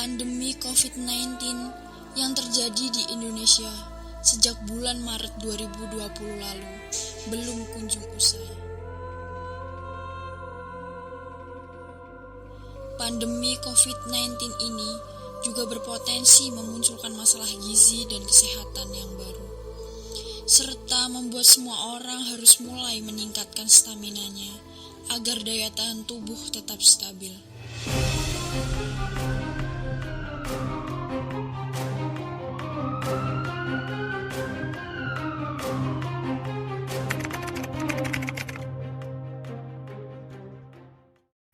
Pandemi COVID-19 yang terjadi di Indonesia sejak bulan Maret 2020 lalu belum kunjung usai. Pandemi COVID-19 ini juga berpotensi memunculkan masalah gizi dan kesehatan yang baru, serta membuat semua orang harus mulai meningkatkan staminanya agar daya tahan tubuh tetap stabil.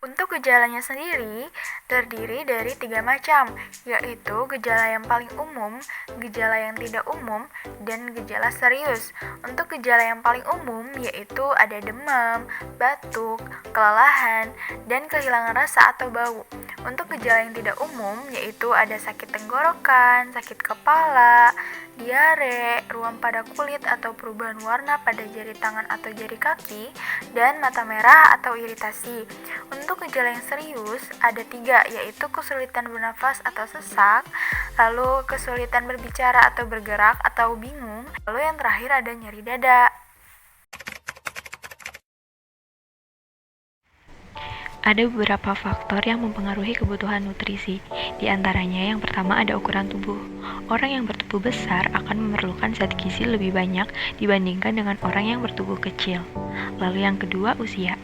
Untuk gejalanya sendiri terdiri dari 3 macam, yaitu gejala yang paling umum, gejala yang tidak umum, dan gejala serius. Untuk gejala yang paling umum yaitu ada demam, batuk, kelelahan, dan kehilangan rasa atau bau. Untuk gejala yang tidak umum yaitu ada sakit tenggorokan, sakit kepala, diare, ruam pada kulit atau perubahan warna pada jari tangan atau jari kaki, dan mata merah atau iritasi. Untuk gejala yang serius ada 3, yaitu kesulitan bernafas atau sesak, lalu kesulitan berbicara atau bergerak atau bingung, lalu yang terakhir ada nyeri dada. Ada beberapa faktor yang mempengaruhi kebutuhan nutrisi. Di antaranya yang pertama ada ukuran tubuh. Orang yang bertubuh besar akan memerlukan zat gizi lebih banyak dibandingkan dengan orang yang bertubuh kecil. Lalu yang kedua usia.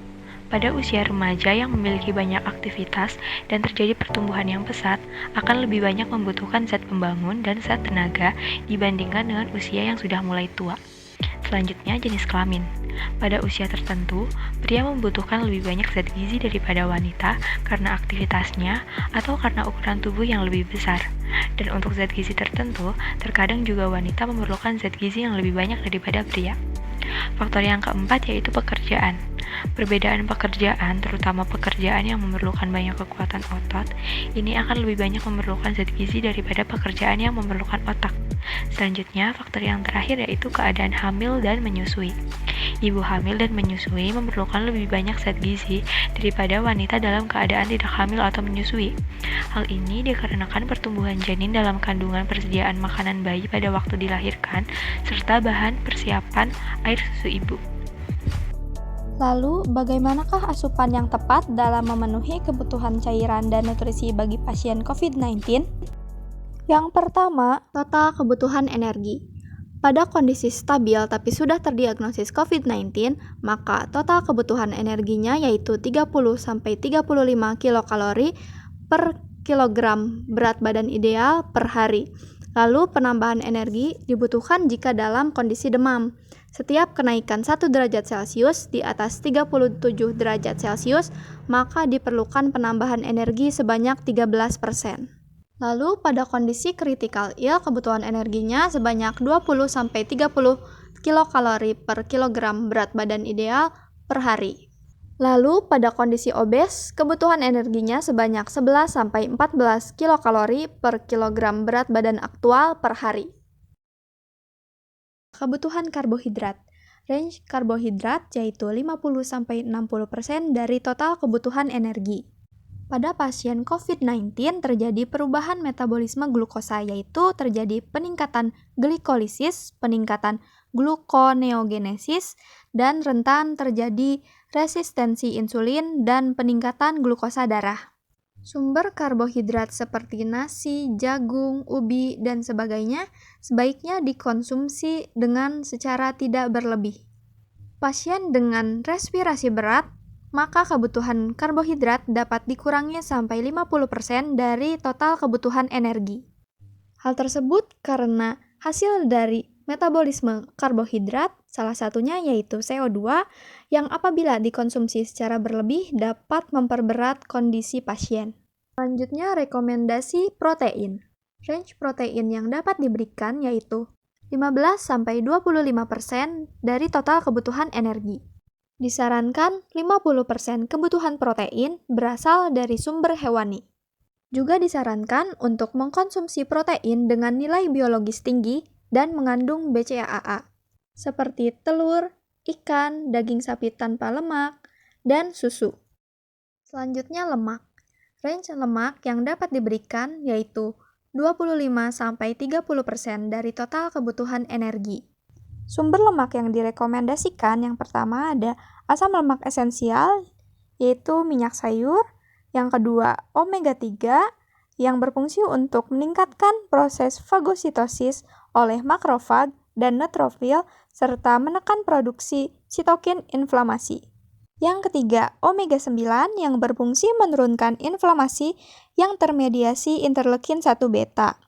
Pada usia remaja yang memiliki banyak aktivitas dan terjadi pertumbuhan yang pesat, akan lebih banyak membutuhkan zat pembangun dan zat tenaga dibandingkan dengan usia yang sudah mulai tua. Selanjutnya jenis kelamin. Pada usia tertentu, pria membutuhkan lebih banyak zat gizi daripada wanita karena aktivitasnya atau karena ukuran tubuh yang lebih besar. Dan untuk zat gizi tertentu, terkadang juga wanita memerlukan zat gizi yang lebih banyak daripada pria. Faktor yang keempat yaitu pekerjaan. Perbedaan pekerjaan, terutama pekerjaan yang memerlukan banyak kekuatan otot, ini akan lebih banyak memerlukan zat gizi daripada pekerjaan yang memerlukan otak. Selanjutnya, faktor yang terakhir yaitu keadaan hamil dan menyusui. Ibu hamil dan menyusui memerlukan lebih banyak zat gizi daripada wanita dalam keadaan tidak hamil atau menyusui. Hal ini dikarenakan pertumbuhan janin dalam kandungan persediaan makanan bayi pada waktu dilahirkan, serta bahan persiapan air susu ibu. Lalu, bagaimanakah asupan yang tepat dalam memenuhi kebutuhan cairan dan nutrisi bagi pasien COVID-19? Yang pertama, total kebutuhan energi. Pada kondisi stabil tapi sudah terdiagnosis COVID-19, maka total kebutuhan energinya yaitu 30-35 kilokalori per kilogram berat badan ideal per hari. Lalu penambahan energi dibutuhkan jika dalam kondisi demam. Setiap kenaikan 1 derajat Celcius di atas 37 derajat Celcius, maka diperlukan penambahan energi sebanyak 13%. Lalu pada kondisi critical ill, kebutuhan energinya sebanyak 20-30 kilokalori per kilogram berat badan ideal per hari. Lalu pada kondisi obes, kebutuhan energinya sebanyak 11-14 kilokalori per kilogram berat badan aktual per hari. Kebutuhan karbohidrat. Range karbohidrat yaitu 50-60% dari total kebutuhan energi. Pada pasien COVID-19 terjadi perubahan metabolisme glukosa, yaitu terjadi peningkatan glikolisis, peningkatan gluconeogenesis, dan rentan terjadi resistensi insulin dan peningkatan glukosa darah. Sumber karbohidrat seperti nasi, jagung, ubi, dan sebagainya sebaiknya dikonsumsi dengan secara tidak berlebih. Pasien dengan respirasi berat, maka kebutuhan karbohidrat dapat dikurangi sampai 50% dari total kebutuhan energi. Hal tersebut karena hasil dari metabolisme karbohidrat, salah satunya yaitu CO2, yang apabila dikonsumsi secara berlebih dapat memperberat kondisi pasien. Selanjutnya, rekomendasi protein. Range protein yang dapat diberikan yaitu 15-25% dari total kebutuhan energi. Disarankan 50% kebutuhan protein berasal dari sumber hewani. Juga disarankan untuk mengkonsumsi protein dengan nilai biologis tinggi dan mengandung BCAA, seperti telur, ikan, daging sapi tanpa lemak, dan susu. Selanjutnya lemak. Range lemak yang dapat diberikan yaitu 25-30% dari total kebutuhan energi. Sumber lemak yang direkomendasikan yang pertama ada asam lemak esensial, yaitu minyak sayur. Yang kedua, omega 3 yang berfungsi untuk meningkatkan proses fagositosis oleh makrofag dan neutrofil serta menekan produksi sitokin inflamasi. Yang ketiga, omega 9 yang berfungsi menurunkan inflamasi yang termediasi interleukin 1 beta.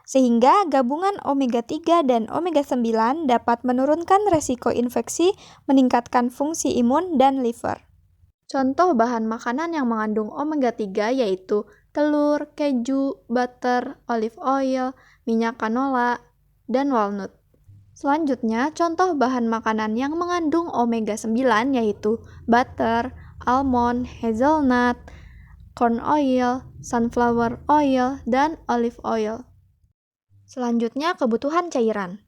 Sehingga gabungan omega 3 dan omega 9 dapat menurunkan resiko infeksi, meningkatkan fungsi imun dan liver. Contoh bahan makanan yang mengandung omega 3 yaitu telur, keju, butter, olive oil, minyak canola, dan walnut. Selanjutnya, contoh bahan makanan yang mengandung omega 9 yaitu butter, almond, hazelnut, corn oil, sunflower oil, dan olive oil. Selanjutnya, kebutuhan cairan.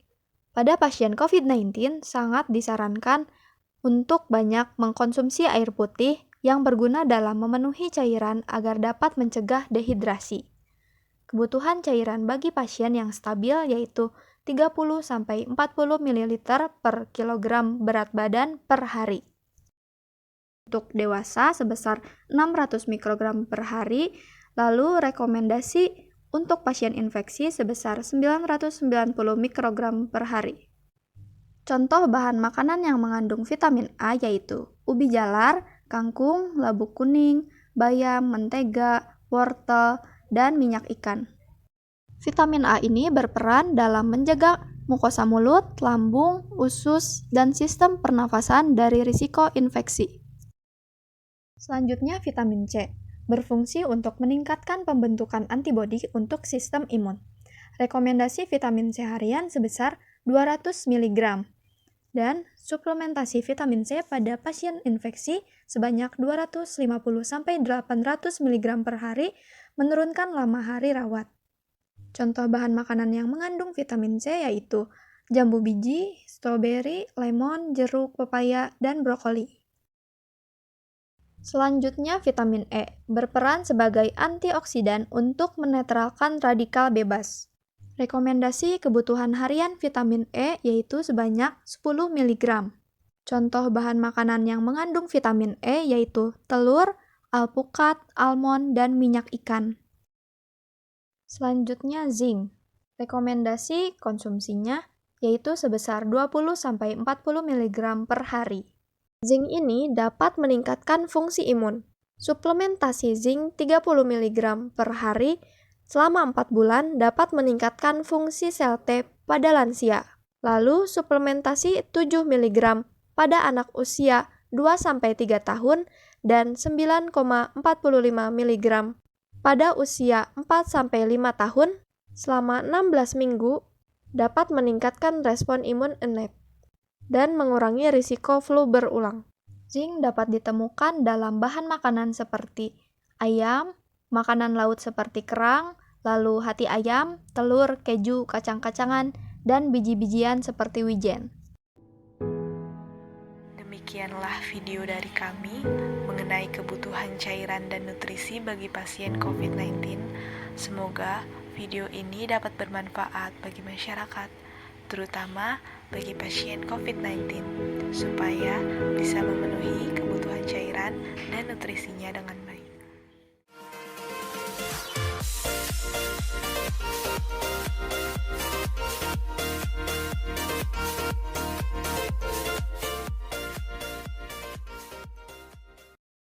Pada pasien COVID-19 sangat disarankan untuk banyak mengkonsumsi air putih yang berguna dalam memenuhi cairan agar dapat mencegah dehidrasi. Kebutuhan cairan bagi pasien yang stabil yaitu 30-40 ml per kilogram berat badan per hari. Untuk dewasa sebesar 600 mikrogram per hari, lalu rekomendasi untuk pasien infeksi sebesar 990 mikrogram per hari. Contoh bahan makanan yang mengandung vitamin A yaitu ubi jalar, kangkung, labu kuning, bayam, mentega, wortel, dan minyak ikan. Vitamin A ini berperan dalam menjaga mukosa mulut, lambung, usus, dan sistem pernafasan dari risiko infeksi. Selanjutnya vitamin C berfungsi untuk meningkatkan pembentukan antibodi untuk sistem imun. Rekomendasi vitamin C harian sebesar 200 mg dan suplementasi vitamin C pada pasien infeksi sebanyak 250-800 mg per hari menurunkan lama hari rawat. Contoh bahan makanan yang mengandung vitamin C yaitu jambu biji, stroberi, lemon, jeruk, pepaya, dan brokoli. Selanjutnya, vitamin E berperan sebagai antioksidan untuk menetralkan radikal bebas. Rekomendasi kebutuhan harian vitamin E yaitu sebanyak 10 mg. Contoh bahan makanan yang mengandung vitamin E yaitu telur, alpukat, almond, dan minyak ikan. Selanjutnya, zinc. Rekomendasi konsumsinya yaitu sebesar 20-40 mg per hari. Zinc ini dapat meningkatkan fungsi imun. Suplementasi zinc 30 mg per hari selama 4 bulan dapat meningkatkan fungsi sel T pada lansia. Lalu suplementasi 7 mg pada anak usia 2-3 tahun dan 9,45 mg pada usia 4-5 tahun selama 16 minggu dapat meningkatkan respon imun innate dan mengurangi risiko flu berulang. Zinc dapat ditemukan dalam bahan makanan seperti ayam, makanan laut seperti kerang, lalu hati ayam, telur, keju, kacang-kacangan, dan biji-bijian seperti wijen. Demikianlah video dari kami mengenai kebutuhan cairan dan nutrisi bagi pasien COVID-19. Semoga video ini dapat bermanfaat bagi masyarakat, terutama bagi pasien COVID-19, supaya bisa memenuhi kebutuhan cairan dan nutrisinya dengan baik.